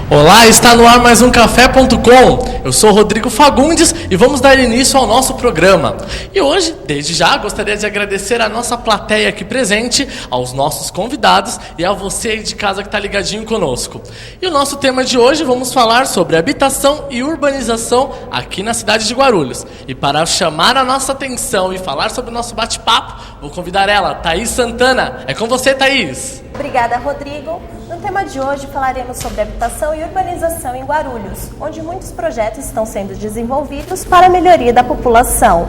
Olá, está no ar mais um Café.com. Eu sou Rodrigo Fagundes e vamos dar início ao nosso programa. E hoje, desde já, gostaria de agradecer a nossa plateia aqui presente, aos nossos convidados e a você aí de casa que está ligadinho conosco. E o nosso tema de hoje, vamos falar sobre habitação e urbanização aqui na cidade de Guarulhos. E para chamar a nossa atenção e falar sobre o nosso bate-papo, vou convidar ela, Thaís Santana. É com você, Thaís. Obrigada, Rodrigo. No tema de hoje falaremos sobre habitação e urbanização em Guarulhos, onde muitos projetos estão sendo desenvolvidos para a melhoria da população.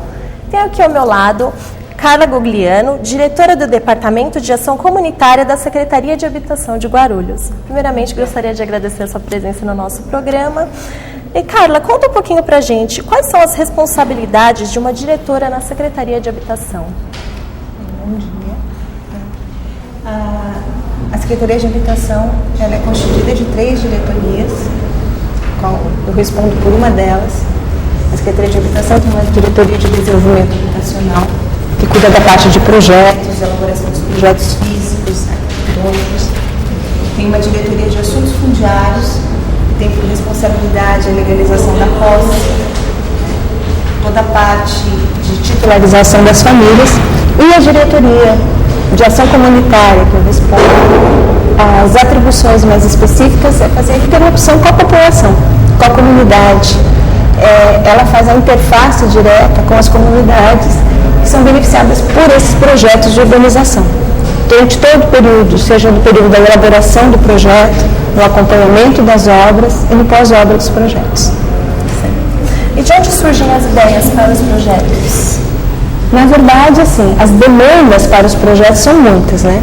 Tenho aqui ao meu lado Carla Gogliano, diretora do Departamento de Ação Comunitária da Secretaria de Habitação de Guarulhos. Primeiramente, gostaria de agradecer a sua presença no nosso programa. E Carla, conta um pouquinho pra gente, quais são as responsabilidades de uma diretora na Secretaria de Habitação? Bom dia. A Secretaria de Habitação ela é constituída de 3 diretorias, eu respondo por uma delas. A Secretaria de Habitação tem uma diretoria de desenvolvimento habitacional, que cuida da parte de projetos, elaboração dos projetos físicos, arquitetônicos. Tem uma diretoria de assuntos fundiários, que tem por responsabilidade a legalização da posse, toda a parte de titularização das famílias, e a diretoria de ação comunitária, que eu respondo, as atribuições mais específicas é fazer a interlocução com a população, com a comunidade. Ela faz a interface direta com as comunidades que são beneficiadas por esses projetos de urbanização. Durante todo o período, seja no período da elaboração do projeto, no acompanhamento das obras e no pós-obra dos projetos. E de onde surgem as ideias para os projetos? Na verdade, assim, as demandas para os projetos são muitas, né?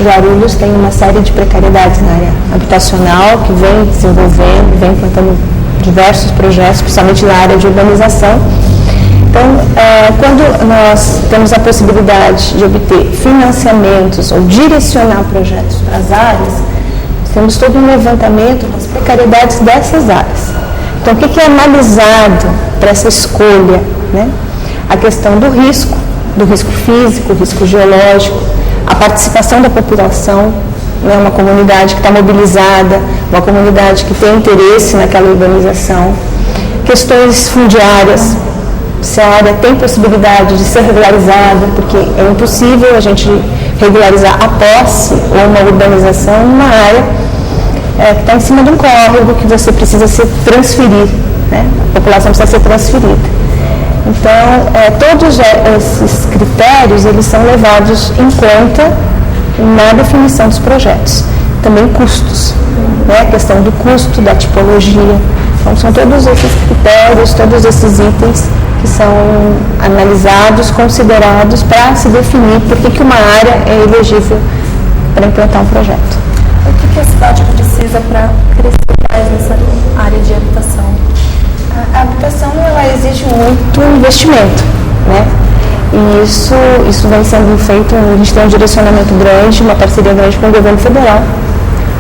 Guarulhos tem uma série de precariedades na área habitacional que vem desenvolvendo, vem implantando diversos projetos, principalmente na área de urbanização. Então, quando nós temos a possibilidade de obter financiamentos ou direcionar projetos para as áreas, nós temos todo um levantamento das precariedades dessas áreas. Então, o que é analisado para essa escolha, né? A questão do risco físico, risco geológico, a participação da população, né, uma comunidade que está mobilizada, uma comunidade que tem interesse naquela urbanização, questões fundiárias, se a área tem possibilidade de ser regularizada, porque é impossível a gente regularizar a posse ou uma urbanização numa área que está em cima de um córrego que você precisa se transferir, né? A população precisa ser transferida. Então, todos esses critérios, eles são levados em conta na definição dos projetos. Também custos, né? A questão do custo, da tipologia. Então, são todos esses critérios, todos esses itens que são analisados, considerados para se definir por que uma área é elegível para implantar um projeto. O que a cidade precisa para crescer mais nessa área de habitação? A habitação ela exige muito investimento, né? E isso vem sendo feito, a gente tem um direcionamento grande, uma parceria grande com o governo federal,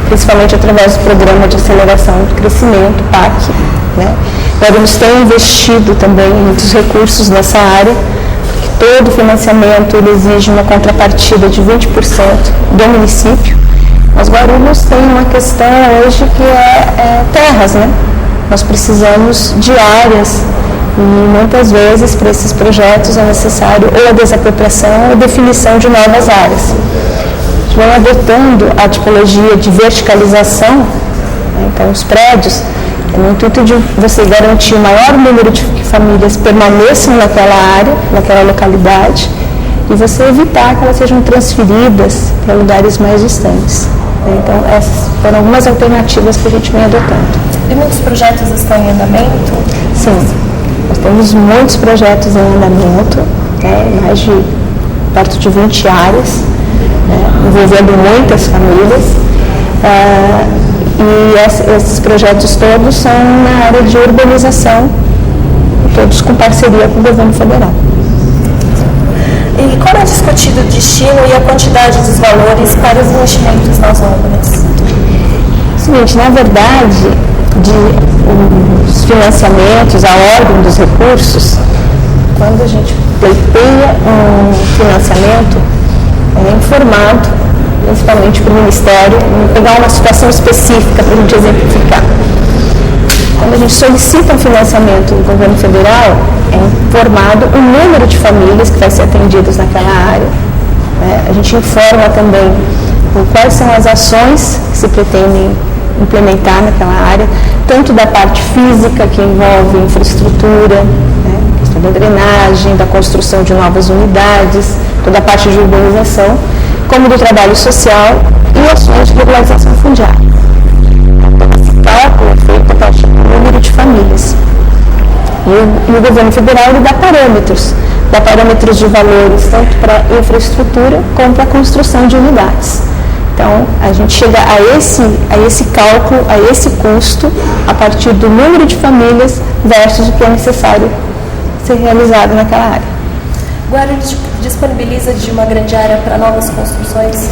principalmente através do Programa de Aceleração do Crescimento, PAC, né? Nós temos investido também muitos recursos nessa área, porque todo financiamento ele exige uma contrapartida de 20% do município. Mas Guarulhos tem uma questão hoje que é terras, né? Nós precisamos de áreas e muitas vezes para esses projetos é necessário ou a desapropriação ou a definição de novas áreas. A gente vem adotando a tipologia de verticalização, né? Então os prédios, no intuito de você garantir o maior número de famílias permaneçam naquela área, naquela localidade, e você evitar que elas sejam transferidas para lugares mais distantes. Então essas foram algumas alternativas que a gente vem adotando. E muitos projetos estão em andamento? Sim, nós temos muitos projetos em andamento, né, mais de perto de 20 áreas, né, envolvendo muitas famílias. E esses projetos todos são na área de urbanização, todos com parceria com o governo federal. E como é discutido o destino e a quantidade dos valores para os investimentos nas obras? Seguinte, na verdade, os financiamentos, a ordem dos recursos, quando a gente pleiteia um financiamento, é informado principalmente para o Ministério. Vou pegar uma situação específica para a gente exemplificar. Quando a gente solicita um financiamento do governo federal, é informado o número de famílias que vai ser atendidas naquela área. A gente informa também quais são as ações que se pretendem implementar naquela área, tanto da parte física, que envolve infraestrutura, questão da drenagem, da construção de novas unidades, toda a parte de urbanização, como do trabalho social e ações de regularização fundiária. Esse cálculo é feito a partir do número de famílias. E o governo federal ele dá parâmetros de valores tanto para infraestrutura como para a construção de unidades. Então, a gente chega a esse cálculo, a esse custo, a partir do número de famílias versus o que é necessário ser realizado naquela área. Guarulhos disponibiliza de uma grande área para novas construções?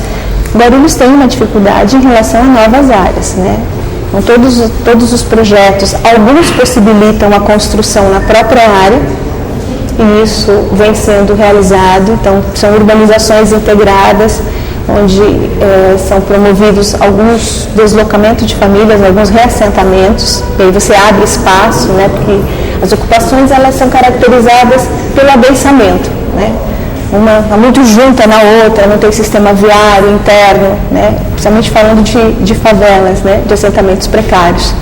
Guarulhos tem uma dificuldade em relação a novas áreas, né? Então, todos os projetos, alguns possibilitam a construção na própria área, e isso vem sendo realizado. Então, são urbanizações integradas, onde são promovidos alguns deslocamentos de famílias, alguns reassentamentos, e aí você abre espaço, né, porque as ocupações elas são caracterizadas pelo adensamento, né? Uma está muito junta na outra, não tem sistema viário interno, né? Principalmente falando de favelas, né, de assentamentos precários.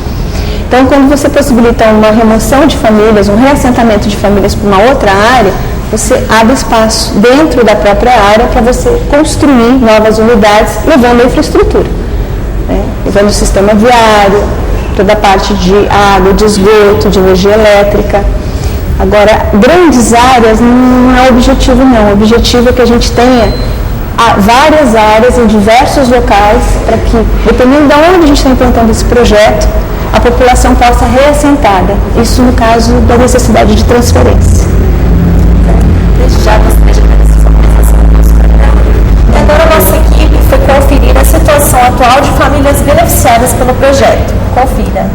Então, quando você possibilita uma remoção de famílias, um reassentamento de famílias para uma outra área, você abre espaço dentro da própria área para você construir novas unidades, levando a infraestrutura, né? Levando o sistema viário, toda a parte de água, de esgoto, de energia elétrica. Agora, grandes áreas não é o objetivo, não. O objetivo é que a gente tenha várias áreas em diversos locais para que, dependendo de onde a gente está implantando esse projeto, a população possa reassentada. Isso no caso da necessidade de transferência. Desde já gostaria de agradecer a participação do nosso programa. E agora a nossa equipe foi conferir a situação atual de famílias beneficiadas pelo projeto. Confira.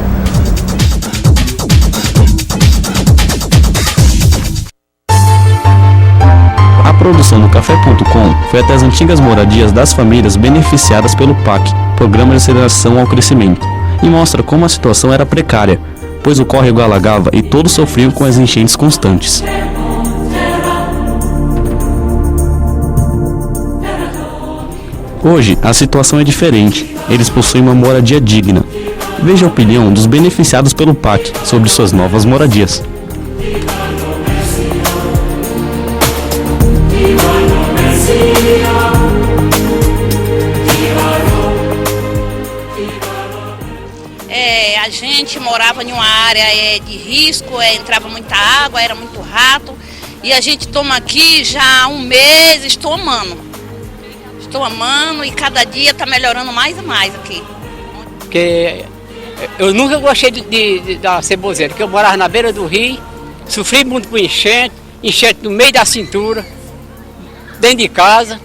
A produção do Café.com foi até as antigas moradias das famílias beneficiadas pelo PAC, Programa de Aceleração ao Crescimento, e mostra como a situação era precária, pois o córrego alagava e todos sofriam com as enchentes constantes. Hoje, a situação é diferente. Eles possuem uma moradia digna. Veja a opinião dos beneficiados pelo PAC sobre suas novas moradias. A gente morava em uma área de risco, entrava muita água, era muito rato. E a gente toma aqui já há um mês, estou amando e cada dia está melhorando mais e mais aqui. Porque eu nunca gostei da Ceboseira, porque eu morava na beira do rio, sofri muito com enchente no meio da cintura, dentro de casa.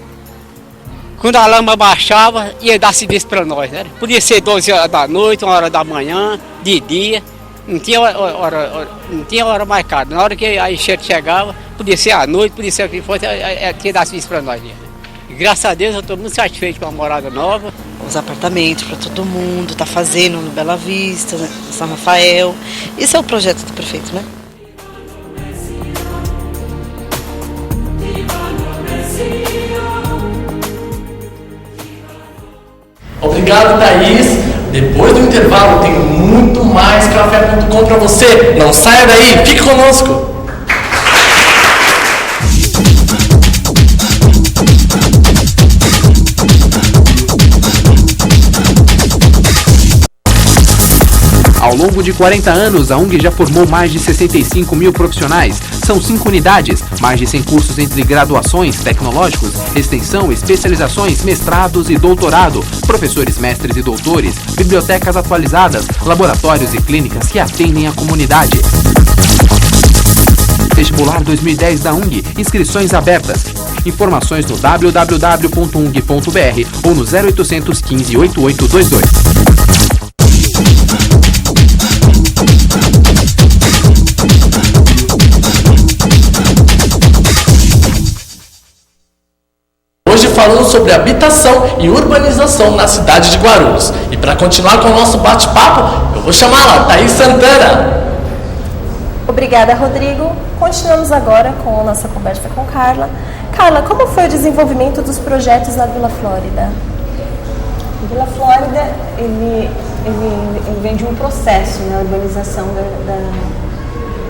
Quando a lama baixava, ia dar serviço para nós, né? Podia ser 12 horas da noite, 1 hora da manhã, de dia, não tinha hora marcada. Na hora que a enchente chegava, podia ser à noite, podia ser o que fosse, tinha que dar serviço para nós. E graças a Deus eu estou muito satisfeito com a morada nova. Os apartamentos para todo mundo, está fazendo no Bela Vista, no São Rafael. Esse é o projeto do prefeito, né? Obrigado, Thaís. Depois do intervalo tem muito mais Café.com para você. Não saia daí, fique conosco. Ao longo de 40 anos, a UNG já formou mais de 65 mil profissionais. São 5 unidades, mais de 100 cursos entre graduações, tecnológicos, extensão, especializações, mestrados e doutorado, professores, mestres e doutores, bibliotecas atualizadas, laboratórios e clínicas que atendem a comunidade. Vestibular 2010 da UNG, inscrições abertas. Informações no www.ung.br ou no 0800 15 8822. hoje falando sobre habitação e urbanização na cidade de Guarulhos. E para continuar com o nosso bate-papo, eu vou chamá-la, Thaís Santana. Obrigada, Rodrigo. Continuamos agora com a nossa conversa com Carla. Carla, como foi o desenvolvimento dos projetos na Vila Flórida? A Vila Flórida, ele vem de um processo na urbanização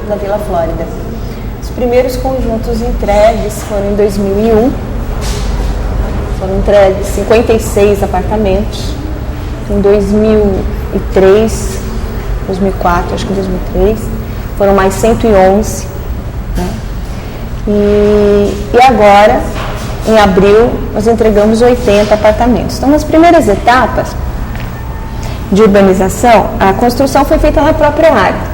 da Vila Flórida. Os primeiros conjuntos entregues foram em 2001. Foram entregues 56 apartamentos. Em 2003, 2004, acho que 2003, foram mais 111. Né? E agora, em abril, nós entregamos 80 apartamentos. Então, nas primeiras etapas de urbanização, a construção foi feita na própria área.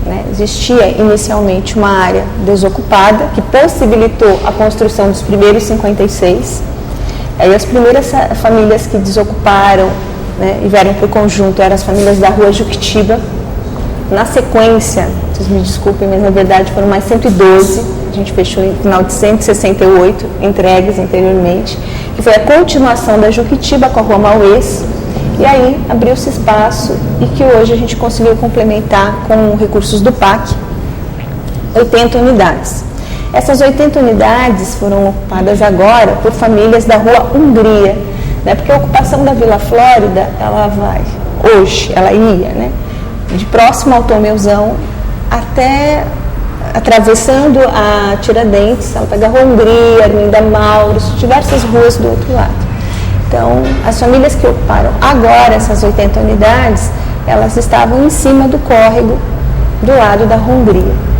Né? Existia inicialmente uma área desocupada, que possibilitou a construção dos primeiros 56. Aí as primeiras famílias que desocuparam, né, e vieram para o conjunto eram as famílias da Rua Juquitiba. Na sequência, vocês me desculpem, mas na verdade foram mais 112. A gente fechou em final de 168 entregues anteriormente, que foi a continuação da Juquitiba com a Rua Mauês. E aí abriu-se espaço e que hoje a gente conseguiu complementar com recursos do PAC, 80 unidades. Essas 80 unidades foram ocupadas agora por famílias da Rua Hungria, né? Porque a ocupação da Vila Flórida, ela vai, hoje, ela ia, né? De próximo ao Tomeuzão até atravessando a Tiradentes, ela pega a Rua Hungria, Arminda Mauros, diversas ruas do outro lado. Então, as famílias que ocuparam agora essas 80 unidades, elas estavam em cima do córrego do lado da Rua Hungria.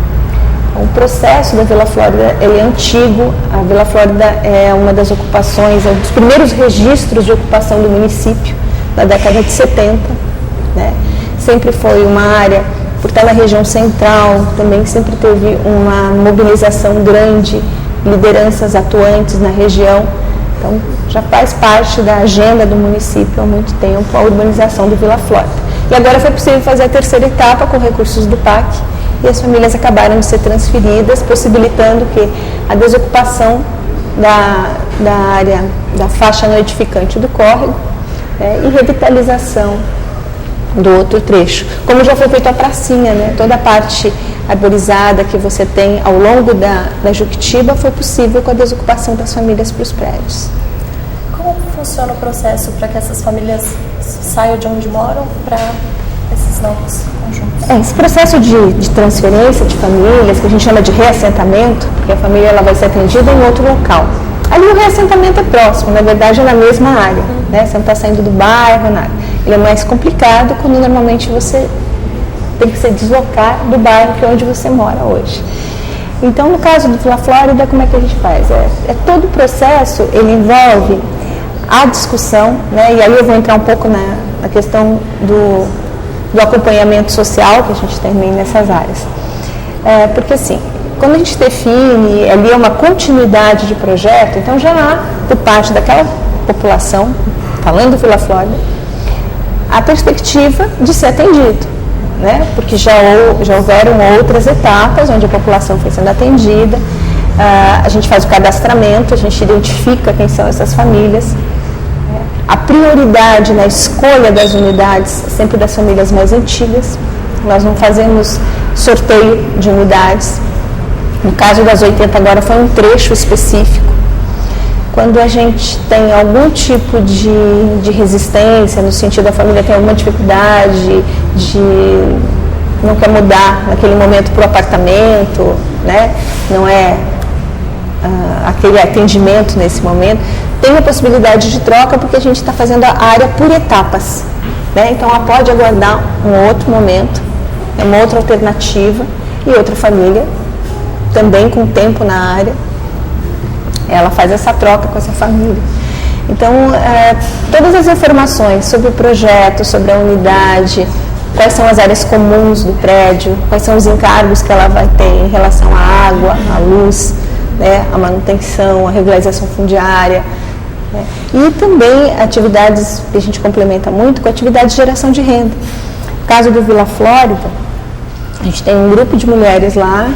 O processo da Vila Flórida ele é antigo. A Vila Flórida é uma das ocupações, é um dos primeiros registros de ocupação do município, na década de 70. Né? Sempre foi uma área, por estar na região central, também sempre teve uma mobilização grande, lideranças atuantes na região. Então, já faz parte da agenda do município há muito tempo a urbanização do Vila Flórida. E agora foi possível fazer a terceira etapa com recursos do PAC e as famílias acabaram de ser transferidas, possibilitando que a desocupação da área, da faixa notificante do córrego, né, e revitalização do outro trecho. Como já foi feito a pracinha, né, toda a parte arborizada que você tem ao longo da Juquitiba foi possível com a desocupação das famílias para os prédios. Como funciona o processo para que essas famílias saiam de onde moram para esses novos conjuntos? Esse processo de transferência de famílias, que a gente chama de reassentamento, porque a família ela vai ser atendida em outro local. Ali o reassentamento é próximo, na verdade é na mesma área, né? Você não está saindo do bairro, nada. Ele é mais complicado quando normalmente você tem que se deslocar do bairro que é onde você mora hoje. Então, no caso do Vila Flórida, como é que a gente faz? Todo o processo, ele envolve a discussão, né? E aí eu vou entrar um pouco na questão do acompanhamento social que a gente tem nessas áreas. Porque assim, quando a gente define ali uma continuidade de projeto, então já há, por parte daquela população, falando do Vila Flórida, a perspectiva de ser atendido, né? Porque já houveram outras etapas onde a população foi sendo atendida, a gente faz o cadastramento, a gente identifica quem são essas famílias. A prioridade na escolha das unidades, sempre das famílias mais antigas. Nós não fazemos sorteio de unidades. No caso das 80 agora foi um trecho específico. Quando a gente tem algum tipo de resistência, no sentido da família tem alguma dificuldade, não quer mudar naquele momento para o apartamento, né? Não é aquele atendimento nesse momento, tem a possibilidade de troca porque a gente está fazendo a área por etapas, né? Então ela pode aguardar um outro momento, é uma outra alternativa, e outra família também com tempo na área, ela faz essa troca com essa família. Então, todas as informações sobre o projeto, sobre a unidade, quais são as áreas comuns do prédio, quais são os encargos que ela vai ter em relação à água, à luz, né, a manutenção, a regularização fundiária, né, e também atividades que a gente complementa muito com atividades de geração de renda. No caso do Vila Flórida, a gente tem um grupo de mulheres lá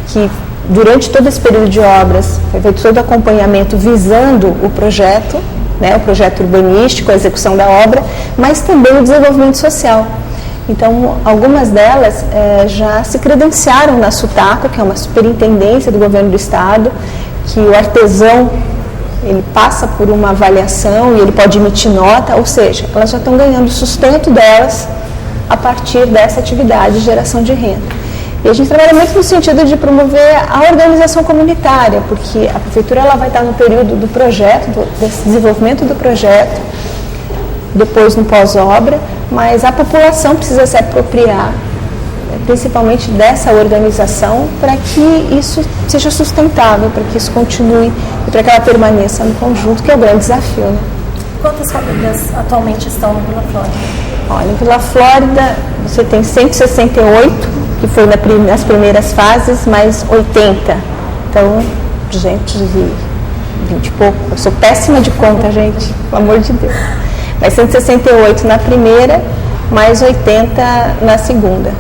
que durante todo esse período de obras, foi feito todo o acompanhamento visando o projeto, né, o projeto urbanístico, a execução da obra, mas também o desenvolvimento social. Então, algumas delas já se credenciaram na SUTACO, que é uma superintendência do governo do estado, que o artesão ele passa por uma avaliação e ele pode emitir nota, ou seja, elas já estão ganhando o sustento delas a partir dessa atividade de geração de renda. E a gente trabalha muito no sentido de promover a organização comunitária, porque a prefeitura ela vai estar no período do projeto, desse desenvolvimento do projeto, depois no pós-obra, mas a população precisa se apropriar, principalmente dessa organização, para que isso seja sustentável, para que isso continue e para que ela permaneça no conjunto, que é o grande desafio. Né? Quantas famílias atualmente estão no Vila Flórida? Olha, em Vila Flórida você tem 168, que foi nas primeiras fases, mais 80. Então, 220 e pouco. Eu sou péssima de conta, gente, pelo amor de Deus. Mas 168 na primeira, mais 80 na segunda.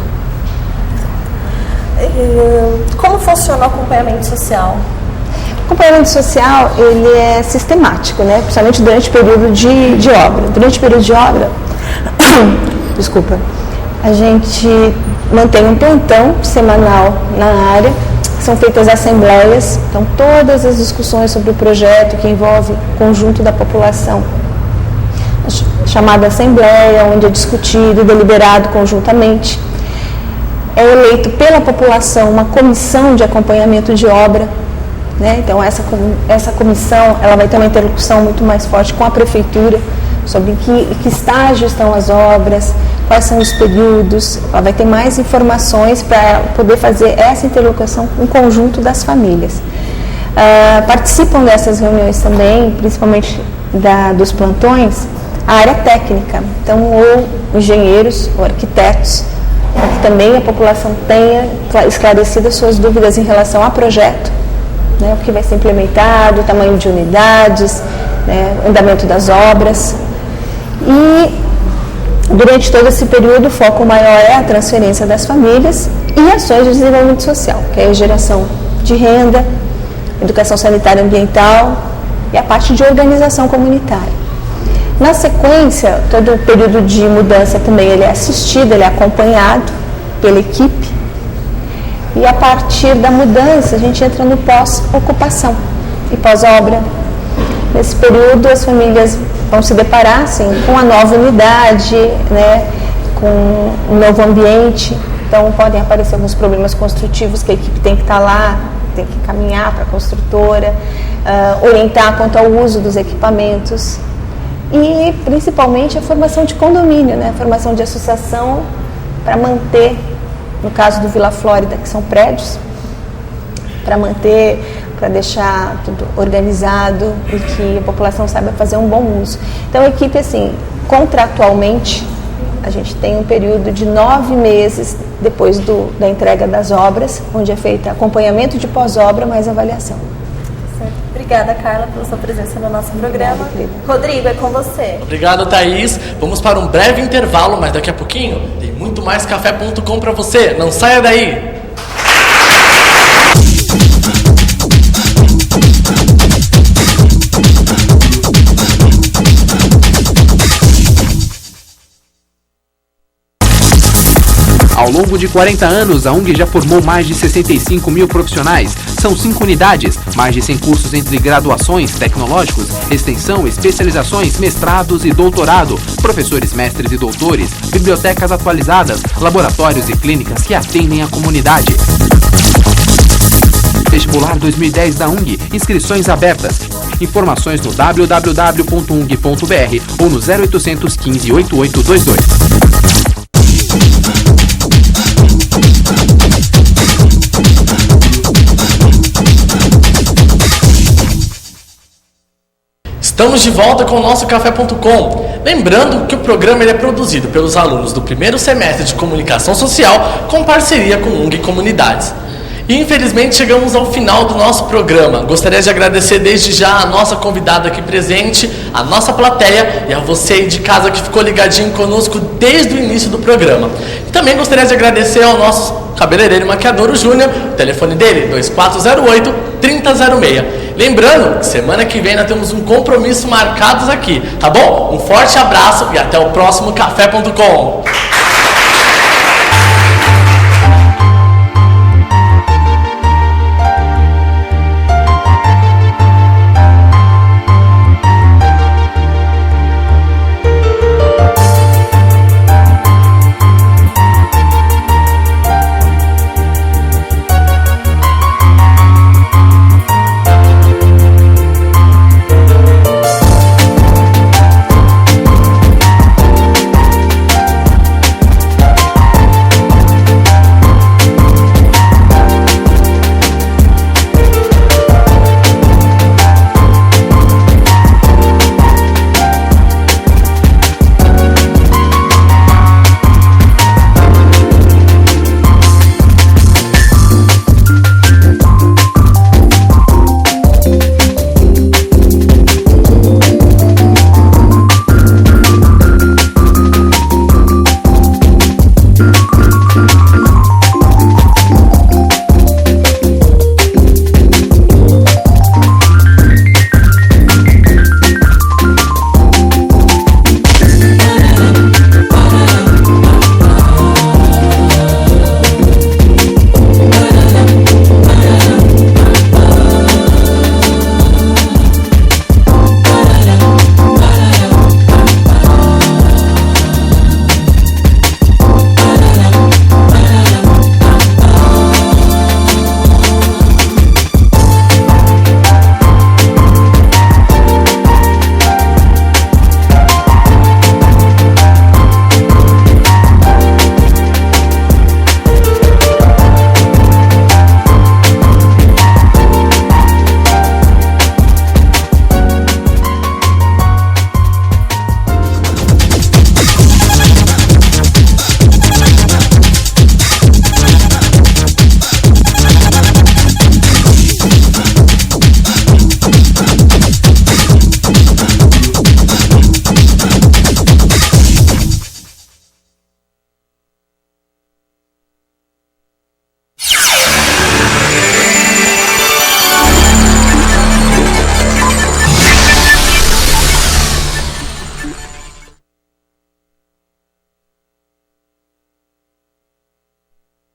Como funciona o acompanhamento social? O acompanhamento social, ele é sistemático, né? Principalmente durante o período de obra. Durante o período de obra, desculpa, a gente mantém um plantão semanal na área, são feitas assembleias, então todas as discussões sobre o projeto que envolve o conjunto da população, chamada assembleia, onde é discutido e deliberado conjuntamente. É eleito pela população uma comissão de acompanhamento de obra, né? Então essa comissão ela vai ter uma interlocução muito mais forte com a prefeitura sobre em que estágio estão as obras, quais são os períodos, ela vai ter mais informações para poder fazer essa interlocução com o conjunto das famílias. Participam dessas reuniões também, principalmente dos plantões, a área técnica, então ou engenheiros ou arquitetos, para que também a população tenha esclarecido suas dúvidas em relação ao projeto, né, o que vai ser implementado, o tamanho de unidades, né, o andamento das obras. E durante todo esse período o foco maior é a transferência das famílias e ações de desenvolvimento social, que é a geração de renda, educação sanitária e ambiental e a parte de organização comunitária. Na sequência, todo o período de mudança também ele é assistido, ele é acompanhado pela equipe. E a partir da mudança, a gente entra no pós-ocupação e pós-obra. Nesse período, as famílias vão se deparar assim, com a nova unidade, né, com um novo ambiente. Então, podem aparecer alguns problemas construtivos que a equipe tem que estar lá, tem que caminhar para a construtora, orientar quanto ao uso dos equipamentos. E, principalmente, a formação de condomínio, né? A formação de associação para manter, no caso do Vila Flórida, que são prédios, para manter, para deixar tudo organizado e que a população saiba fazer um bom uso. Então, a equipe, assim, contratualmente, a gente tem um período de 9 meses depois da entrega das obras, onde é feito acompanhamento de pós-obra mais avaliação. Obrigada, Carla, pela sua presença no nosso programa. Rodrigo, é com você. Obrigado, Thaís. Vamos para um breve intervalo, mas daqui a pouquinho tem muito mais café.com para você. Não saia daí! Ao longo de 40 anos, a UNG já formou mais de 65 mil profissionais. São 5 unidades, mais de 100 cursos entre graduações, tecnológicos, extensão, especializações, mestrados e doutorado, professores, mestres e doutores, bibliotecas atualizadas, laboratórios e clínicas que atendem a comunidade. Vestibular 2010 da UNG, inscrições abertas. Informações no www.ung.br ou no 0800 15 8822. Estamos de volta com o nosso café.com. Lembrando que o programa ele é produzido pelos alunos do primeiro semestre de Comunicação Social com parceria com UNG Comunidades. E infelizmente chegamos ao final do nosso programa. Gostaria de agradecer desde já a nossa convidada aqui presente, a nossa plateia e a você aí de casa que ficou ligadinho conosco desde o início do programa. E também gostaria de agradecer ao nosso cabeleireiro e maquiador, o Júnior, o telefone dele 2408-3006. Lembrando que semana que vem nós temos um compromisso marcado aqui, tá bom? Um forte abraço e até o próximo Café.com.